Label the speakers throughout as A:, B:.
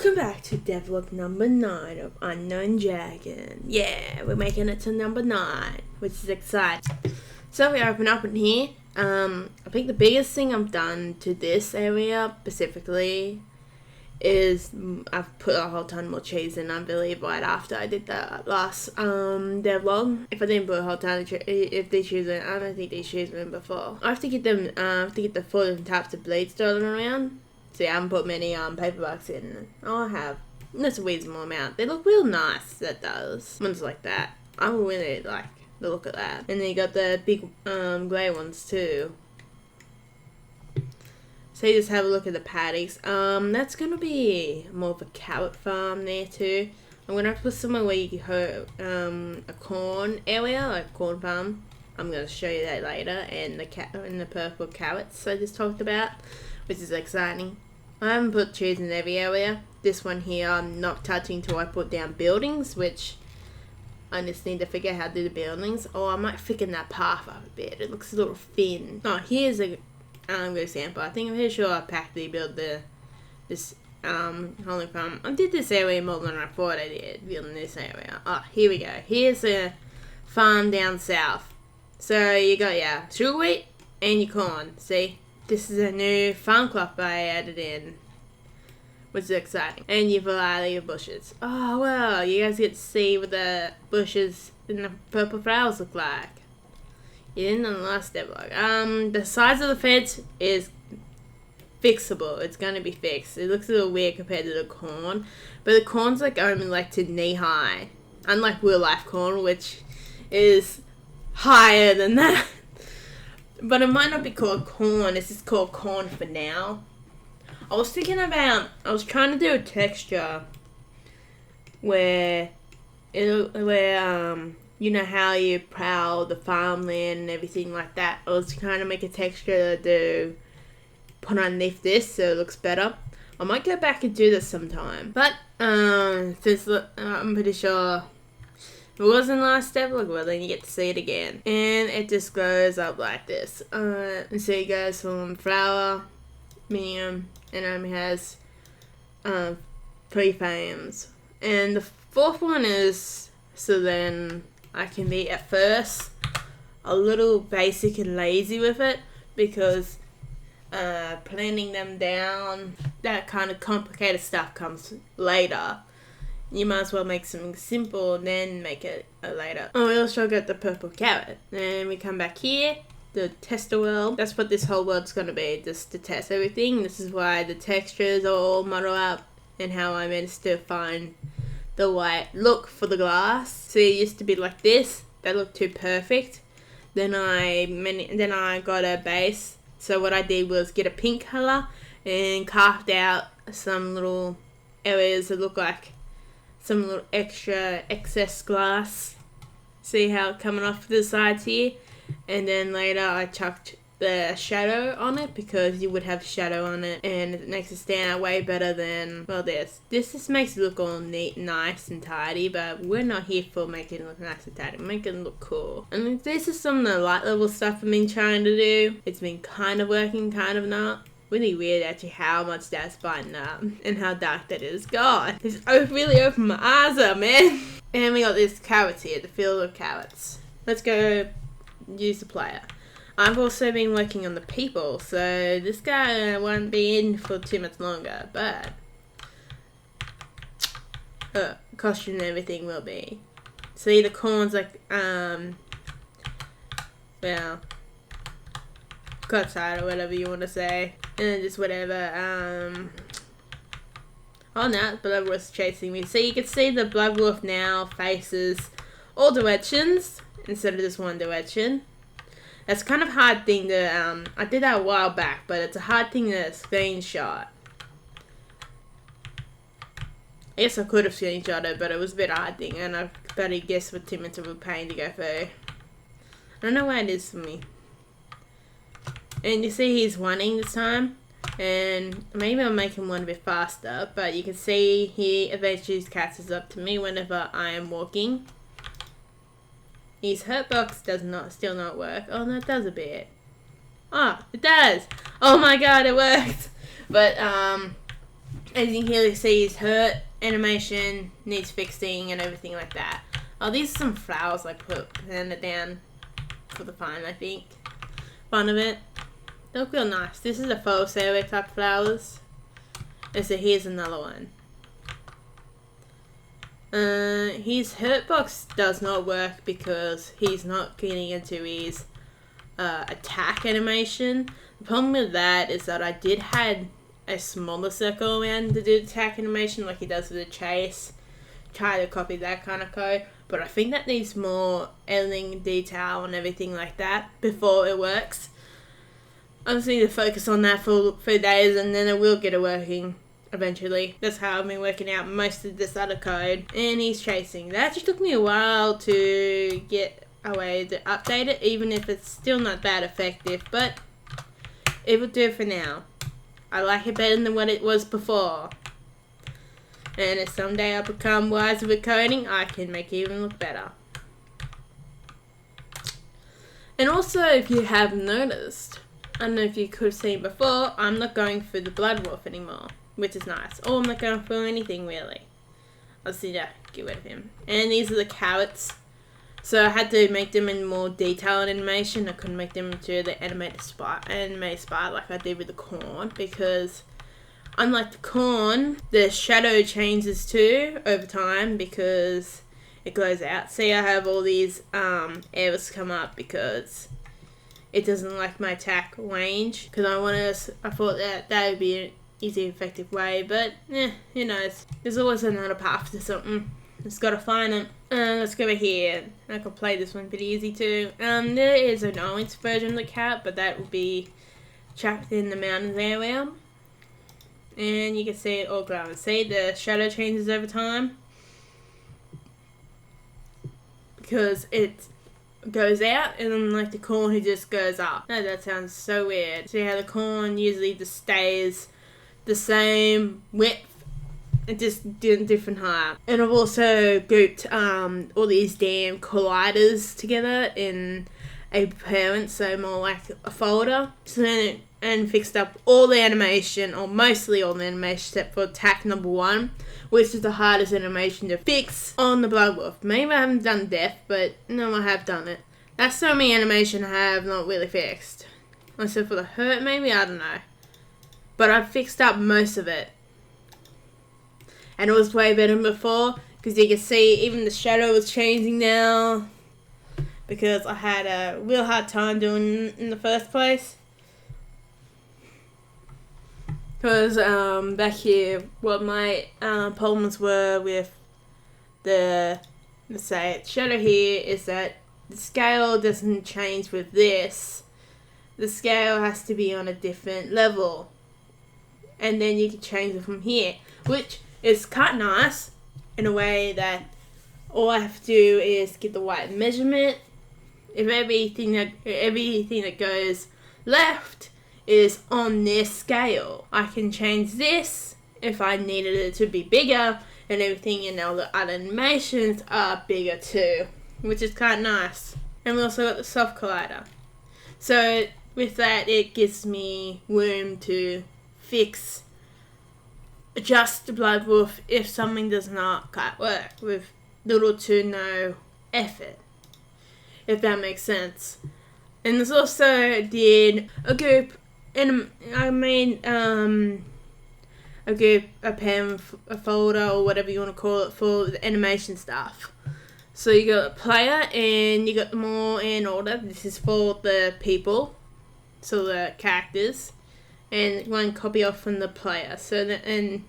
A: Welcome back to Devlog number 9 of Unknown Dragon. Yeah, we're making it to number 9, which is exciting. So we open up in here. I think the biggest thing I've done to this area specifically is I've put a whole ton more cheese in, I believe, right after I did that last devlog. If I didn't put a whole ton of if these shoes in, I don't think these shoes were in before. I have to get them, the 4 different types of bleeds stolen around. See, I haven't put many paperbacks in. Oh, I have. That's a reasonable amount. They look real nice, that does. Ones like that. I really like the look of that. And then you got the big grey ones too. So you just have a look at the paddocks. That's going to be more of a carrot farm there too. I'm going to have to put somewhere where you can have a corn area, like corn farm. I'm going to show you that later. And the purple carrots I just talked about, which is exciting. I haven't put trees in every area. This one here I'm not touching till I put down buildings, which I just need to figure out how to do the buildings. Oh, I might thicken that path up a bit. It looks a little thin. Oh, here's a good example. I'm pretty sure I practically built this holy farm. I did this area more than I thought I did, building this area. Oh, here we go. Here's a farm down south. So you got sugar wheat and your corn. See? This is a new farm crop I added in, which is exciting. And your variety of bushes. Oh, well, you guys get to see what the bushes and the purple flowers look like. You didn't on the last devlog. The size of the fence is fixable. It's going to be fixed. It looks a little weird compared to the corn, but the corn's like only like to knee high. Unlike real life corn, which is higher than that. But it might not be called corn, it's just called corn for now. I was trying to do a texture where you know how you prowl the farmland and everything like that. I was trying to make a texture to put underneath this so it looks better. I might go back and do this sometime. But since I'm pretty sure if it wasn't last devlog, well then you get to see it again. And it just goes up like this. And so it goes from flower, medium, and only has 3 frames. And the 4th one is so then I can be at first a little basic and lazy with it, because planning them down, that kind of complicated stuff comes later. You might as well make something simple and then make it later. Oh, we also got the purple carrot. Then we come back here, the tester world. That's what this whole world's going to be, just to test everything. This is why the textures are all muddled up and how I managed to find the right look for the glass. So it used to be like this. That looked too perfect. Then I got a base. So what I did was get a pink color and carved out some little areas that look like some little extra excess glass. See how it's coming off the sides here? And then later I chucked the shadow on it, because you would have shadow on it and it makes it stand out way better than, well, this just makes it look all neat, nice and tidy, but we're not here for making it look nice and tidy. Make it look cool. And this is some of the light level stuff I've been trying to do. It's been kind of working, kind of not. Really weird actually how much that's brightened up and how dark that is. God, it's really opened my eyes up, man. And we got this carrots here, the field of carrots. Let's go use the player. I've also been working on the people, so this guy won't be in for too much longer, but costume and everything will be. See, the corn's like, well, cut side or whatever you want to say. And then just whatever, oh no, Bloodwolf's chasing me. So you can see the Bloodwolf now faces all directions instead of just one direction. That's kind of a hard thing to, I did that a while back, but it's a hard thing to screenshot. I guess I could have screenshot it, but it was a bit hard thing, and I better guess what 2 minutes of a pain to go through. I don't know why it is for me. And you see he's running this time, and maybe I'll make him one a bit faster, but you can see he eventually catches up to me whenever I am walking. His hurt box does still not work. Oh no, it does a bit. Oh, it does! Oh my god, it worked! But As you can clearly see, his hurt animation needs fixing and everything like that. Oh, these are some flowers I put it down for the fun, I think. Fun of it. They look real nice. This is a faux survey type flowers. And so here's another one. His hurt box does not work because he's not getting into his attack animation. The problem with that is that I did had a smaller circle around to do the attack animation like he does with the chase. Try to copy that kind of code, but I think that needs more editing detail and everything like that before it works. I just need to focus on that for a few days and then it will get it working eventually. That's how I've been working out most of this other code. And he's chasing. That actually took me a while to get a way to update it, even if it's still not that effective, but it will do for now. I like it better than what it was before. And if someday I become wiser with coding, I can make it even look better. And also, if you have noticed, I don't know if you could have seen before, I'm not going for the blood wolf anymore, which is nice. Or I'm not going for anything really. I'll see that, get rid of him. And these are the carrots. So I had to make them in more detailed animation. I couldn't make them into the animated spot like I did with the corn, because unlike the corn, the shadow changes too over time because it glows out. See, I have all these errors come up because it doesn't like my attack range. Because I thought that would be an easy, effective way, but who knows? There's always another path to something. Just gotta find it. Let's go over here. I can play this one pretty easy too. There is an orange version of the cat, but that will be trapped in the mountains area. And you can see it all glowing. See, the shadow changes over time because it goes out, and then like the corn, it just goes up. Oh, that sounds so weird. See how the corn usually just stays the same width, and just different height. And I've also grouped all these damn colliders together in a parent, so more like a folder. So then and fixed up all the animation, or mostly all the animation, except for attack number 1, which is the hardest animation to fix on the blood wolf. Maybe I haven't done death, but no, I have done it. That's the only animation I have not really fixed. Except for the hurt, maybe, I don't know. But I've fixed up most of it. And it was way better than before, because you can see even the shadow is changing now, because I had a real hard time doing it in the first place. Because back here, what my problems were with the, let's say, shadow here is that the scale doesn't change with this. The scale has to be on a different level. And then you can change it from here, which is kind of nice in a way that all I have to do is get the right measurement. If everything that goes left is on this scale, I can change this if I needed it to be bigger, and everything in all the other animations are bigger too, which is kind of nice. And we also got the soft collider. So with that, it gives me room to adjust the blood wolf if something does not quite work with little to no effort, if that makes sense. And there's also did a group, and I made a group, a folder, or whatever you want to call it, for the animation stuff. So you got a player, and you got them all in order. This is for the people, so the characters, and one copy off from the player. So and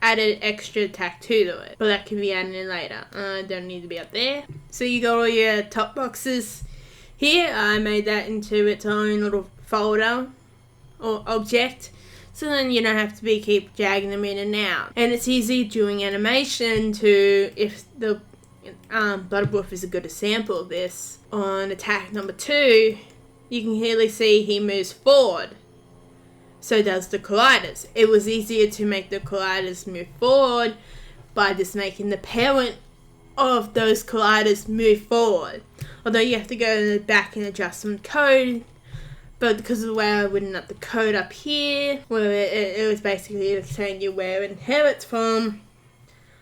A: added extra attack 2 to it, but that can be added in later. Don't need to be up there. So you got all your top boxes here. I made that into its own little folder or object, so then you don't have to keep dragging them in and out. And it's easy doing animation to, if the blood wolf is a good example of this. On attack number 2, you can clearly see he moves forward. So does the colliders. It was easier to make the colliders move forward by just making the parent of those colliders move forward. Although you have to go back and adjust some code But because of the way I written up the code up here, where it was basically saying you where it inherits from,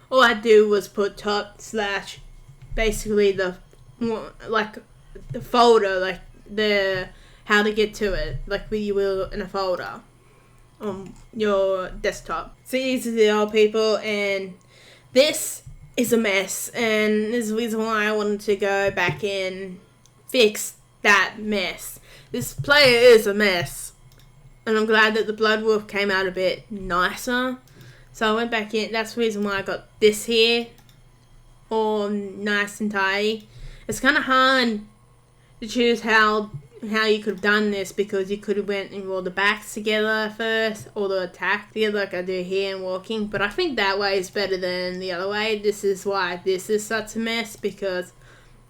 A: all I do was put top slash, basically the folder, like the how to get to it, like you will in a folder on your desktop. So these are the old people, and this is a mess, and this is the reason why I wanted to go back and fix that mess. This player is a mess, and I'm glad that the Blood Wolf came out a bit nicer. So I went back in. That's the reason why I got this here all nice and tidy. It's kind of hard to choose how you could have done this, because you could have went and rolled the backs together first, or the attack together like I do here and walking. But I think that way is better than the other way. This is why this is such a mess, because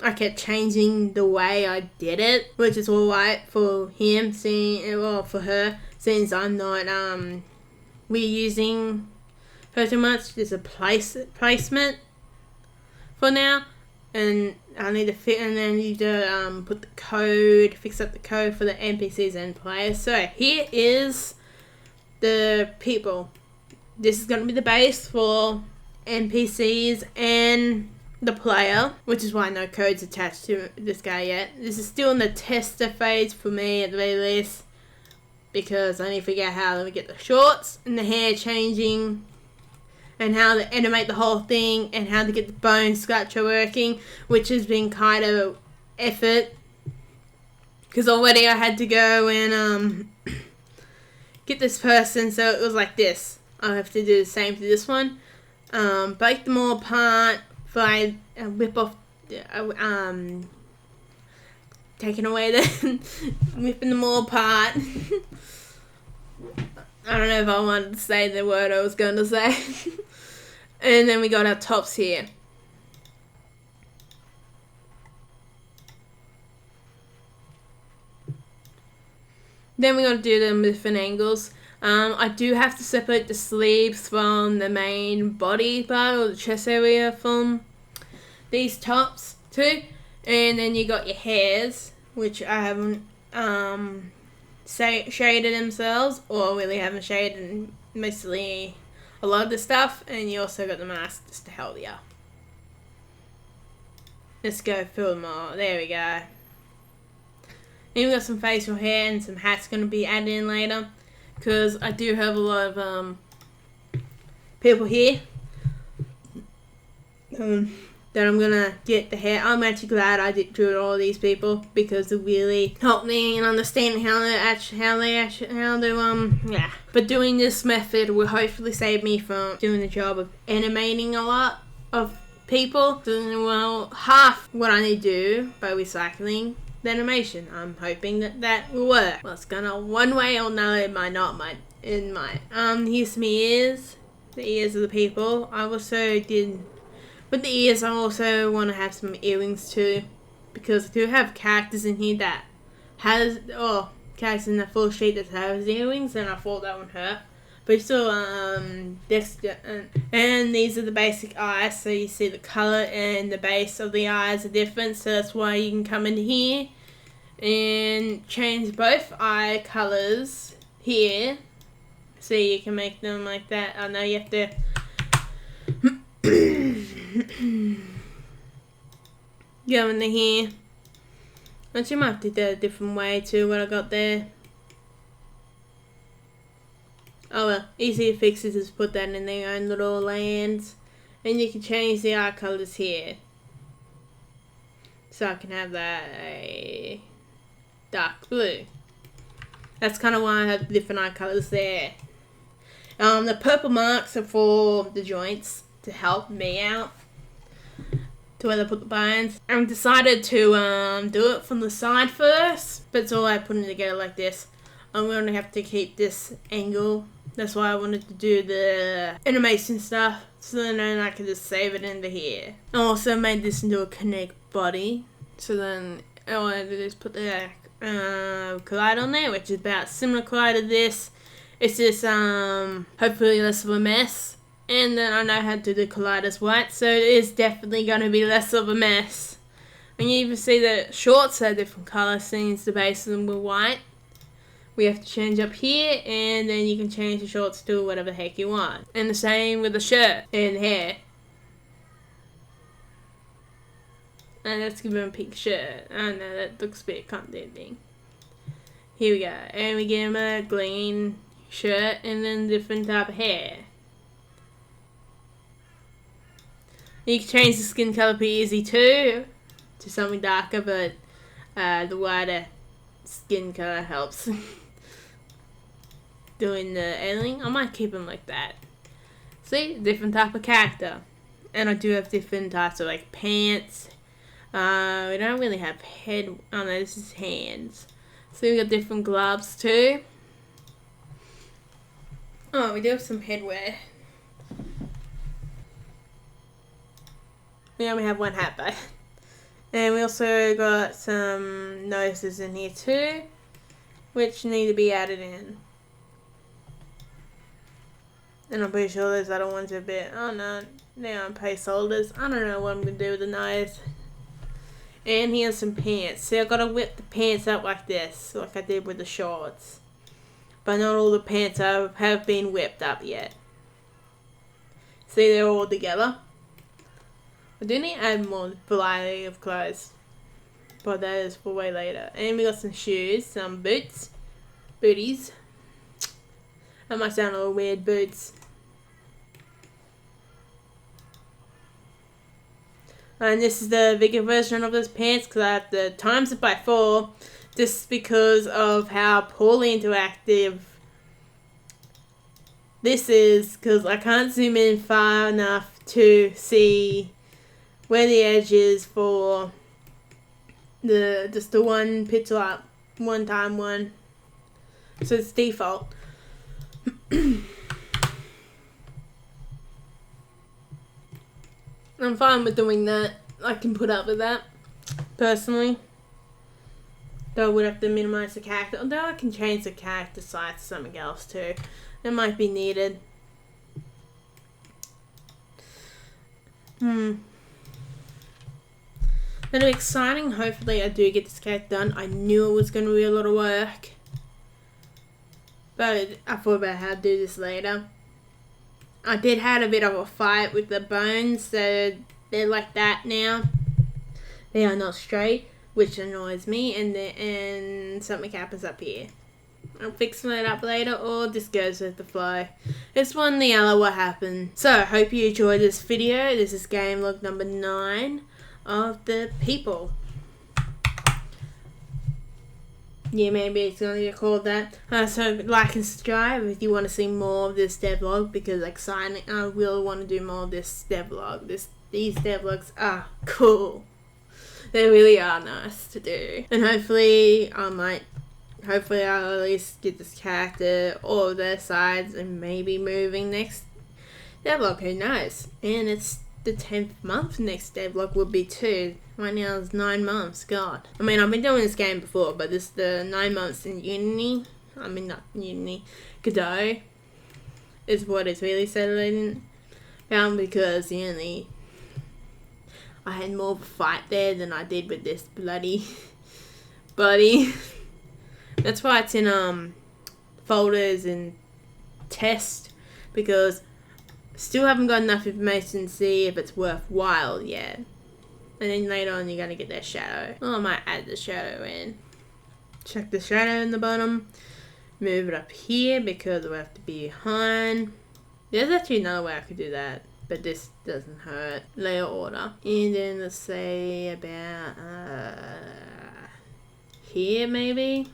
A: I kept changing the way I did it, which is alright for him, for her, since I'm not reusing her too much. There's a placement for now, and I need to put the code, fix up the code for the NPCs and players. So here is the people. This is going to be the base for NPCs and the player, which is why no code's attached to this guy yet. This is still in the tester phase for me at the very least, because I need to figure out how to get the shorts and the hair changing, and how to animate the whole thing, and how to get the bone scratcher working, which has been kind of effort, because already I had to go and get this person, so it was like this. I have to do the same to this one. Break them all apart, whip off, taking away the whipping them all apart. I don't know if I wanted to say the word I was going to say. And then we got our tops here. Then we got to do them with different angles. I do have to separate the sleeves from the main body part, or the chest area, from these tops too. And then you got your hairs, which I haven't shaded themselves, or really haven't shaded mostly a lot of the stuff. And you also got the mask just to help you. Let's go fill them all. There we go. Then we got some facial hair and some hats going to be added in later, because I do have a lot of people here that I'm gonna get the hair. I'm actually glad I drew all these people, because it really helped me in understanding how to But doing this method will hopefully save me from doing the job of animating a lot of people. Doing well half what I need to do by recycling the animation. I'm hoping that will work. Well, it's gonna one way or another. It might not. Here's some ears. The ears of the people. I also did. With the ears, I also want to have some earrings too, because I do have characters in here that characters in the full sheet that has earrings, and I thought that would hurt. But still, and these are the basic eyes, so you see the color and the base of the eyes are different, so that's why you can come in here and change both eye colors here, so you can make them like that. I know you have to go in here. Actually, I might have to do it a different way too, what I got there. Oh well, easy to fix is just put that in their own little lands. And you can change the eye colors here. So I can have that a dark blue. That's kind of why I have different eye colors there. The purple marks are for the joints to help me out, to where I put the bones. I decided to do it from the side first, but it's all I put it together like this. I'm going to have to keep this angle. That's why I wanted to do the animation stuff, so then I could just save it into here. I also made this into a connect body, so then all I did is put the collide on there, which is about similar collide to this. It's just hopefully less of a mess. And then I know how to do the colliders white, so it is definitely going to be less of a mess. And you even see the shorts are different colours, since the base of them were white. we have to change up here, and then you can change the shorts to whatever the heck you want. And the same with the shirt and hair. And let's give him a pink shirt. I don't know, that looks a bit condescending. Here we go. And we give him a green shirt and then different type of hair. You can change the skin color pretty easy too to something darker, but the whiter skin color helps. Doing the alien, I might keep him like that. See, different type of character. And I do have different types of like pants. We don't really have head. Oh no, this is hands. So we got different gloves too. Oh, we do have some headwear. We only have one hat though. And we also got some noses in here too, which need to be added in. And I'm pretty sure those other ones are a bit, oh no, they aren't placeholders. I don't know what I'm going to do with the nose. And here's some pants. See, I've got to whip the pants up like this, like I did with the shorts. But not all the pants have been whipped up yet. See, they're all together. I do need to add more variety of clothes. But that is for way later. And we got some shoes, some boots. Booties. That might sound a little weird, boots. And this is the bigger version of those pants because I have to times it by 4 just because of how poorly interactive this is, because I can't zoom in far enough to see where the edge is for just the one pixel up, 1x1. So it's default. I'm fine with doing that. I can put up with that, personally. Though I would have to minimize the character. Although I can change the character size to something else too. That might be needed. That'll be exciting. Hopefully I do get this character done. I knew it was going to be a lot of work. But I thought about how to do this later. I did have a bit of a fight with the bones, so they're like that now. They are not straight, which annoys me, and something happens up here. I'll fix that up later, or just goes with the flow. It's one or the other what happened. So, I hope you enjoyed this video. This is game log number 9 of the people. Yeah, maybe it's going to get called that. So like and subscribe if you want to see more of this devlog, because exciting. I will want to do more of this devlog. These devlogs are cool. They really are nice to do. And hopefully I'll at least get this character, all of their sides, and maybe moving next devlog. Who knows? And it's the 10th month next devlog will be too. Right now it's 9 months, God. I mean, I've been doing this game before, but this is the 9 months in Unity. I mean, not Unity. Godot is what it's really settling down, because Unity, I had more of a fight there than I did with this bloody buddy. That's why it's in folders and test, because still haven't got enough information to see if it's worthwhile yet. And then later on you're going to get that shadow. Oh, I might add the shadow in. Check the shadow in the bottom. Move it up here because we have to be behind. There's actually another way I could do that, but this doesn't hurt. Layer order. And then let's say about here maybe.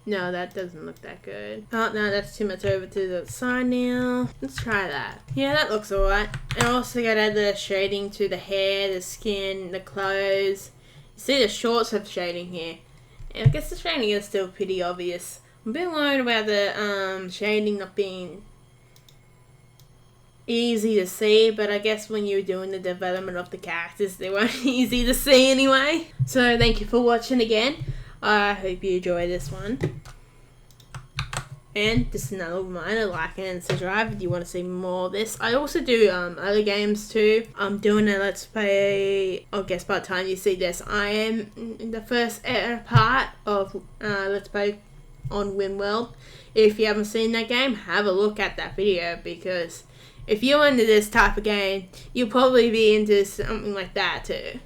A: No, that doesn't look that good. Oh, no, that's too much over to the side now. Let's try that. Yeah, that looks alright. And also gotta add the shading to the hair, the skin, the clothes. You see the shorts have shading here. And I guess the shading is still pretty obvious. I'm a bit worried about the shading not being easy to see, but I guess when you're doing the development of the characters, they weren't easy to see anyway. So thank you for watching again. I hope you enjoy this one. And just another reminder, like and subscribe if you want to see more of this. I also do other games too. I'm doing a Let's Play, I guess by the time you see this, I am in the first part of Let's Play on WinWorld. If you haven't seen that game, have a look at that video, because if you're into this type of game, you'll probably be into something like that too.